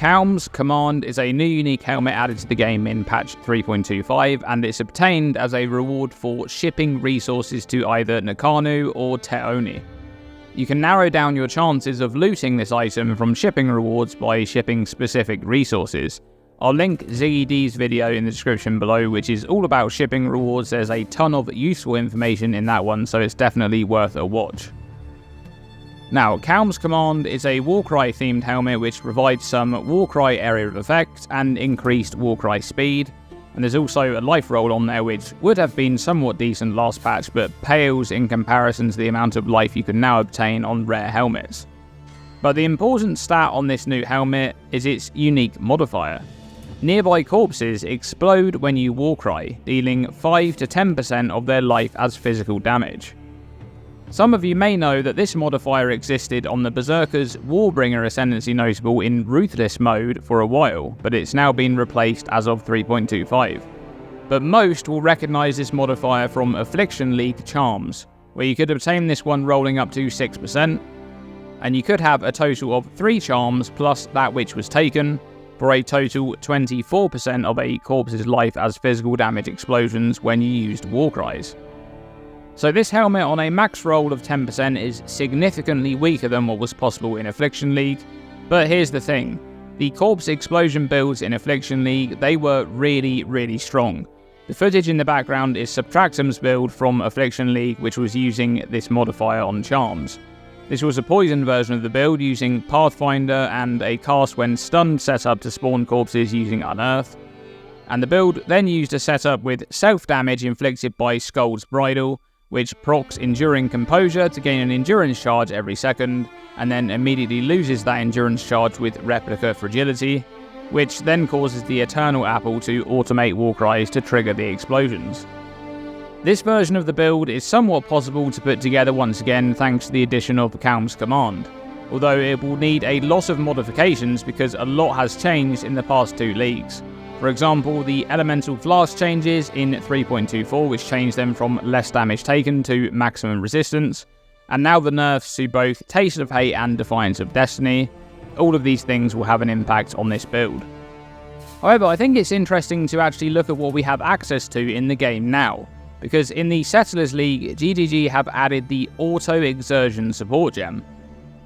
Kaom Command is a new unique helmet added to the game in patch 3.25, and it's obtained as a reward for shipping resources to either Nakanu or Teoni. You can narrow down your chances of looting this item from shipping rewards by shipping specific resources. I'll link ZED's video in the description below, which is all about shipping rewards. There's a ton of useful information in that one, so it's definitely worth a watch. Now, Kaom Command is a Warcry themed helmet which provides some Warcry area of effect and increased Warcry speed, and there's also a life roll on there which would have been somewhat decent last patch but pales in comparison to the amount of life you can now obtain on rare helmets. But the important stat on this new helmet is its unique modifier. Nearby corpses explode when you Warcry, dealing 5 to 10% of their life as physical damage. Some of you may know that this modifier existed on the Berserker's War Bringer Ascendancy notable in Ruthless mode for a while, but it's now been replaced as of 3.25. But most will recognise this modifier from Affliction League charms, where you could obtain this one rolling up to 6%, and you could have a total of 3 charms plus that which was taken, for a total 24% of a corpse's life as physical damage explosions when you used Warcries. So this helmet on a max roll of 10% is significantly weaker than what was possible in Affliction League, but here's the thing, the corpse explosion builds in Affliction League, they were really strong. The footage in the background is Subtractum's build from Affliction League, which was using this modifier on charms. This was a poison version of the build using Pathfinder and a cast when stunned setup to spawn corpses using Unearth, and the build then used a setup with self-damage inflicted by Skull's Bridle, which procs Enduring Composure to gain an endurance charge every second, and then immediately loses that endurance charge with Replica Fragility, which then causes the Eternal Apple to automate Warcries to trigger the explosions. This version of the build is somewhat possible to put together once again thanks to the addition of Kaom Command, although it will need a lot of modifications because a lot has changed in the past 2 leagues. For example, the Elemental Flask changes in 3.24, which changed them from less damage taken to maximum resistance, and now the nerfs to both Taste of Hate and Defiance of Destiny. All of these things will have an impact on this build. However, I think it's interesting to actually look at what we have access to in the game now, because in the Settlers League, GGG have added the Autoexertion support gem.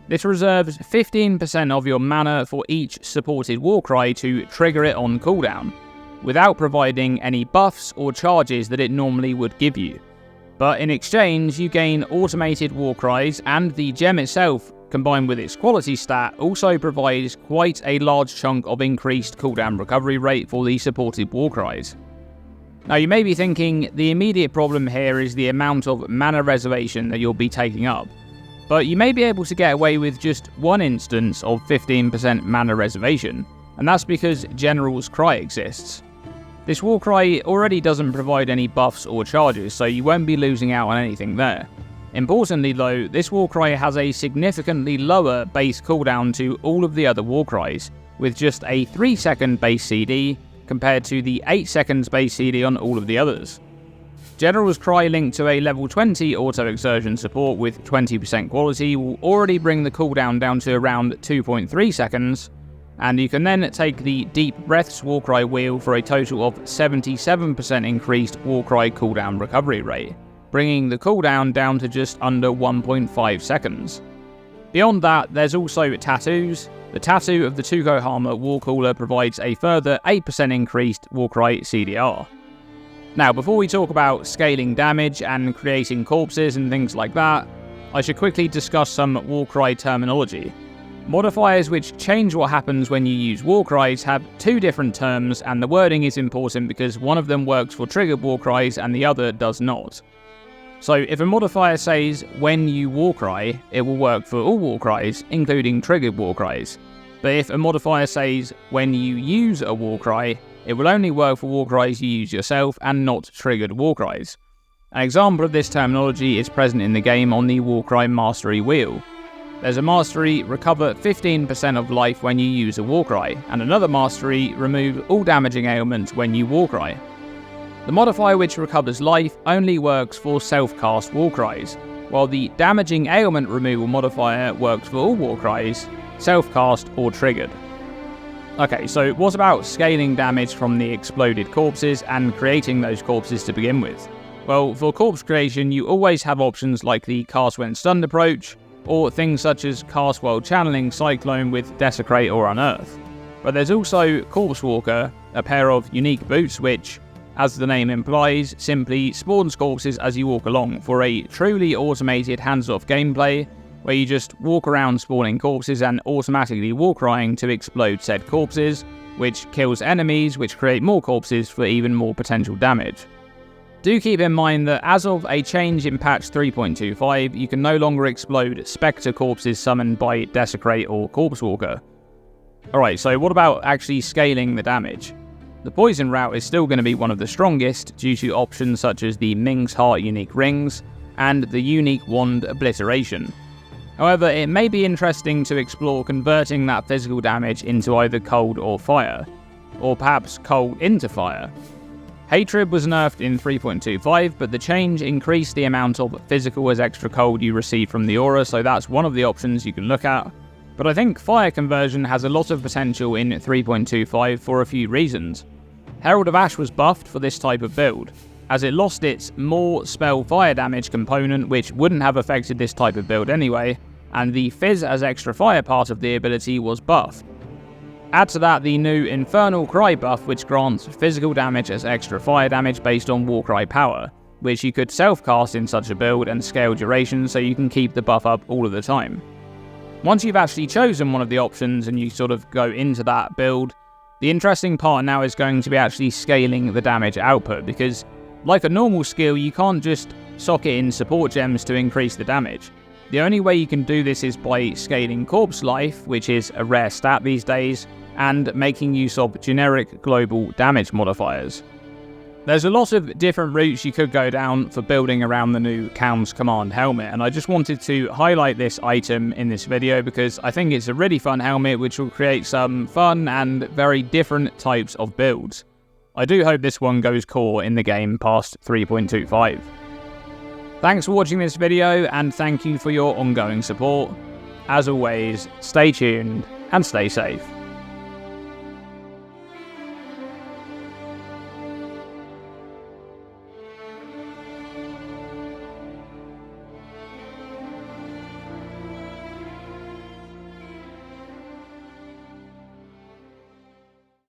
This reserves 15% of your mana for each supported Warcry to trigger it on cooldown, without providing any buffs or charges that it normally would give you. But in exchange, you gain automated Warcries, and the gem itself, combined with its quality stat, also provides quite a large chunk of increased cooldown recovery rate for the supported Warcries. Now you may be thinking, the immediate problem here is the amount of mana reservation that you'll be taking up. But you may be able to get away with just one instance of 15% mana reservation, and that's because General's Cry exists. This Warcry already doesn't provide any buffs or charges, so you won't be losing out on anything there. Importantly though, this Warcry has a significantly lower base cooldown to all of the other Warcries, with just a 3-second base CD compared to the 8 seconds base CD on all of the others. General's Cry linked to a level 20 Autoexertion support with 20% quality will already bring the cooldown down to around 2.3 seconds, and you can then take the Deep Breaths Warcry wheel for a total of 77% increased Warcry cooldown recovery rate, bringing the cooldown down to just under 1.5 seconds. Beyond that, there's also tattoos. The tattoo of the Tukohama Warcooler provides a further 8% increased Warcry CDR. Now, before we talk about scaling damage and creating corpses and things like that, I should quickly discuss some Warcry terminology. Modifiers which change what happens when you use Warcries have 2 different terms, and the wording is important because one of them works for triggered Warcries and the other does not. So if a modifier says when you Warcry, it will work for all Warcries, including triggered Warcries. But if a modifier says when you use a Warcry, it will only work for Warcries you use yourself and not triggered Warcries. An example of this terminology is present in the game on the Warcry Mastery wheel. There's a Mastery, recover 15% of life when you use a Warcry, and another Mastery, remove all damaging ailments when you Warcry. The modifier which recovers life only works for self-cast Warcries, while the damaging ailment removal modifier works for all Warcries, self-cast or triggered. Okay, so what about scaling damage from the exploded corpses and creating those corpses to begin with? Well, for corpse creation, you always have options like the cast when stunned approach, or things such as cast while channeling Cyclone with Desecrate or Unearth. But there's also Corpsewalker, a pair of unique boots which, as the name implies, simply spawns corpses as you walk along for a truly automated hands-off gameplay, where you just walk around spawning corpses and automatically Warcrying to explode said corpses, which kills enemies, which create more corpses for even more potential damage. Do keep in mind that as of a change in patch 3.25, you can no longer explode Spectre corpses summoned by Desecrate or Corpsewalker. Alright, so what about actually scaling the damage? The poison route is still going to be one of the strongest due to options such as the Ming's Heart unique rings and the unique wand Obliteration. However, it may be interesting to explore converting that physical damage into either cold or fire, or perhaps cold into fire. Hatred was nerfed in 3.25, but the change increased the amount of physical as extra cold you receive from the aura, so that's one of the options you can look at. But I think fire conversion has a lot of potential in 3.25 for a few reasons. Herald of Ash was buffed for this type of build, as it lost its more spell fire damage component, which wouldn't have affected this type of build anyway, and the Fizz as extra fire part of the ability was buffed. Add to that the new Infernal Cry buff, which grants physical damage as extra fire damage based on Warcry power, which you could self-cast in such a build and scale duration so you can keep the buff up all of the time. Once you've actually chosen one of the options and you sort of go into that build, the interesting part now is going to be actually scaling the damage output, because like a normal skill, you can't just socket in support gems to increase the damage. The only way you can do this is by scaling corpse life, which is a rare stat these days, and making use of generic global damage modifiers. There's a lot of different routes you could go down for building around the new Kaom Command helmet, and I just wanted to highlight this item in this video because I think it's a really fun helmet which will create some fun and very different types of builds. I do hope this one goes core in the game past 3.25. Thanks for watching this video, and thank you for your ongoing support. As always, stay tuned and stay safe.